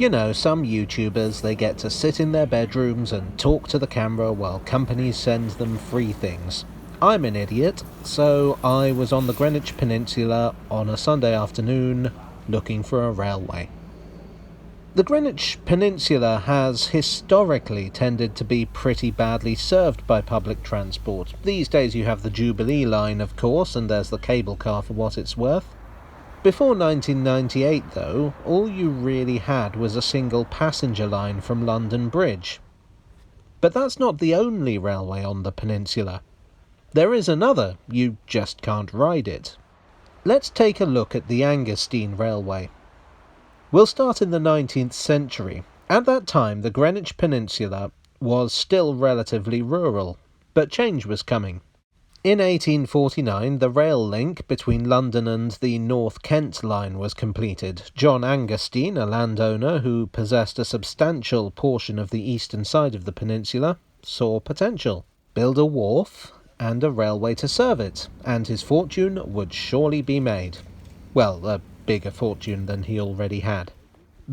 You know, some YouTubers, they get to sit in their bedrooms and talk to the camera while companies send them free things. I'm an idiot, so I was on the Greenwich Peninsula on a Sunday afternoon looking for a railway. The Greenwich Peninsula has historically tended to be pretty badly served by public transport. These days you have the Jubilee line, of course, and there's the cable car for what it's worth. Before 1998, though, all you really had was a single passenger line from London Bridge. But that's not the only railway on the peninsula. There is another, you just can't ride it. Let's take a look at the Angerstein Railway. We'll start in the 19th century. At that time, the Greenwich Peninsula was still relatively rural, but change was coming. In 1849, the rail link between London and the North Kent line was completed. John Angerstein, a landowner who possessed a substantial portion of the eastern side of the peninsula, saw potential. Build a wharf and a railway to serve it, and his fortune would surely be made. Well, a bigger fortune than he already had.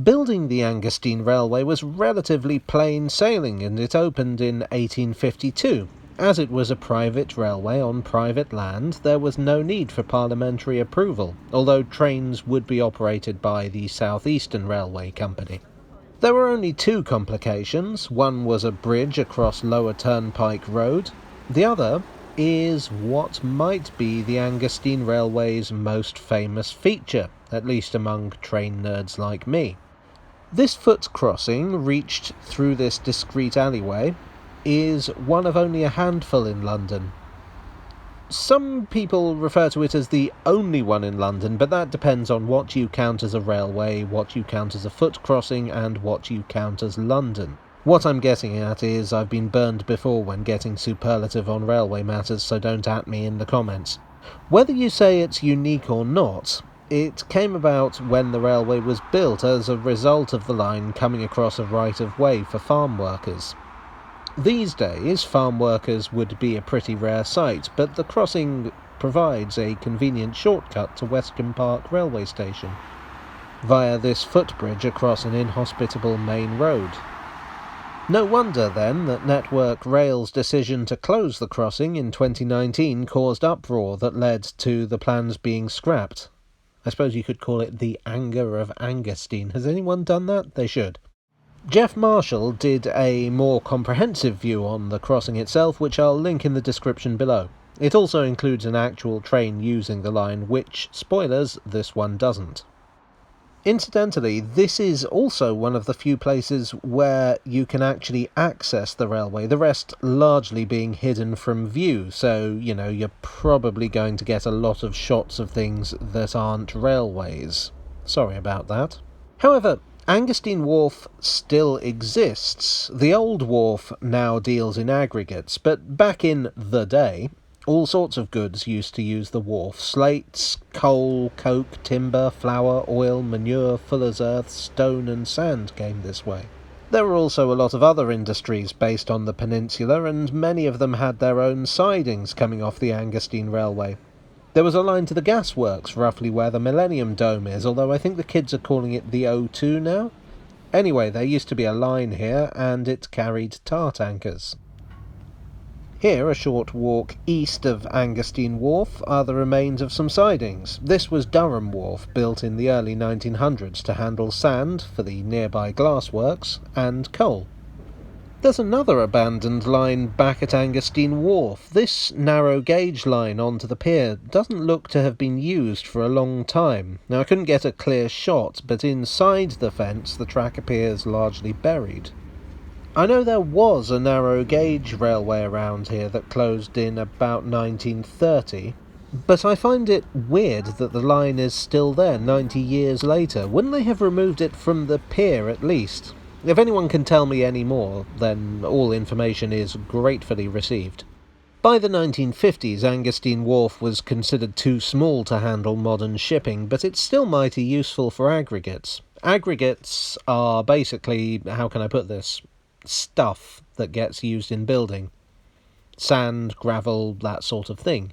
Building the Angerstein Railway was relatively plain sailing, and it opened in 1852. As it was a private railway on private land, there was no need for parliamentary approval, although trains would be operated by the South Eastern Railway Company. There were only two complications. One was a bridge across Lower Turnpike Road. The other is what might be the Angerstein Railway's most famous feature, at least among train nerds like me. This foot crossing, reached through this discreet alleyway, is one of only a handful in London. Some people refer to it as the only one in London, but that depends on what you count as a railway, what you count as a foot crossing, and what you count as London. What I'm getting at is I've been burned before when getting superlative on railway matters, so don't at me in the comments. Whether you say it's unique or not, it came about when the railway was built as a result of the line coming across a right-of-way for farm workers. These days, farm workers would be a pretty rare sight, but the crossing provides a convenient shortcut to Westcombe Park railway station, via this footbridge across an inhospitable main road. No wonder, then, that Network Rail's decision to close the crossing in 2019 caused uproar that led to the plans being scrapped. I suppose you could call it the anger of Angerstein. Has anyone done that? They should. Jeff Marshall did a more comprehensive view on the crossing itself, which I'll link in the description below. It also includes an actual train using the line, which, spoilers, this one doesn't. Incidentally, this is also one of the few places where you can actually access the railway, the rest largely being hidden from view, so, you're probably going to get a lot of shots of things that aren't railways. Sorry about that. However, Angerstein Wharf still exists. The old wharf now deals in aggregates, but back in the day, all sorts of goods used to use the wharf. Slates, coal, coke, timber, flour, oil, manure, fuller's earth, stone and sand came this way. There were also a lot of other industries based on the peninsula, and many of them had their own sidings coming off the Angerstein Railway. There was a line to the gasworks, roughly where the Millennium Dome is, although I think the kids are calling it the O2 now. Anyway, there used to be a line here, and it carried tar tankers. Here, a short walk east of Angerstein Wharf, are the remains of some sidings. This was Durham Wharf, built in the early 1900s to handle sand for the nearby glassworks, and coal. There's another abandoned line back at Angerstein Wharf. This narrow gauge line onto the pier doesn't look to have been used for a long time. Now, I couldn't get a clear shot, but inside the fence the track appears largely buried. I know there was a narrow gauge railway around here that closed in about 1930, but I find it weird that the line is still there 90 years later. Wouldn't they have removed it from the pier at least? If anyone can tell me any more, then all information is gratefully received. By the 1950s, Angerstein Wharf was considered too small to handle modern shipping, but it's still mighty useful for aggregates. Aggregates are basically, how can I put this, stuff that gets used in building. Sand, gravel, that sort of thing.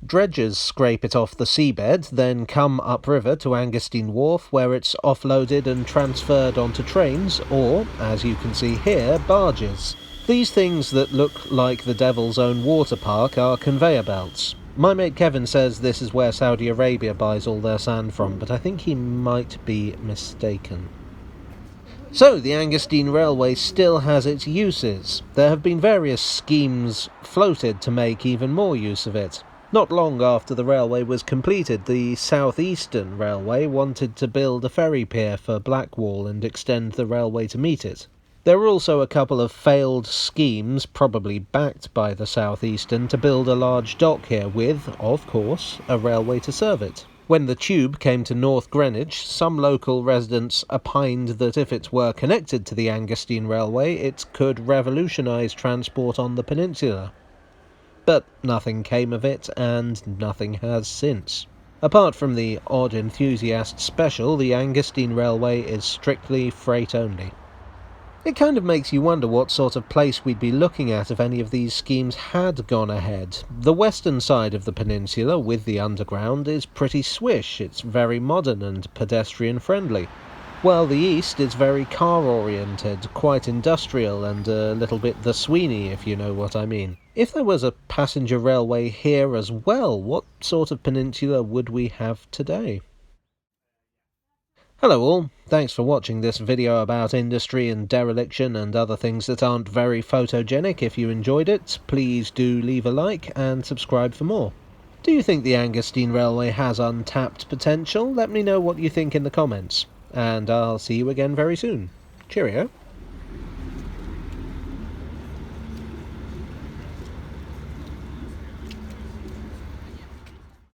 Dredgers scrape it off the seabed, then come upriver to Angerstein Wharf, where it's offloaded and transferred onto trains, or, as you can see here, barges. These things that look like the devil's own water park are conveyor belts. My mate Kevin says this is where Saudi Arabia buys all their sand from, but I think he might be mistaken. So, the Angerstein Railway still has its uses. There have been various schemes floated to make even more use of it. Not long after the railway was completed, the South Eastern Railway wanted to build a ferry pier for Blackwall and extend the railway to meet it. There were also a couple of failed schemes, probably backed by the South Eastern, to build a large dock here with, of course, a railway to serve it. When the tube came to North Greenwich, some local residents opined that if it were connected to the Angerstein Railway, it could revolutionise transport on the peninsula. But nothing came of it, and nothing has since. Apart from the odd enthusiast special, the Angerstein Railway is strictly freight only. It kind of makes you wonder what sort of place we'd be looking at if any of these schemes had gone ahead. The western side of the peninsula, with the underground, is pretty swish. It's very modern and pedestrian-friendly. While the east is very car-oriented, quite industrial, and a little bit the Sweeney, if you know what I mean. If there was a passenger railway here as well, what sort of peninsula would we have today? Hello all, thanks for watching this video about industry and dereliction and other things that aren't very photogenic. If you enjoyed it, please do leave a like and subscribe for more. Do you think the Angerstein Railway has untapped potential? Let me know what you think in the comments. And I'll see you again very soon. Cheerio.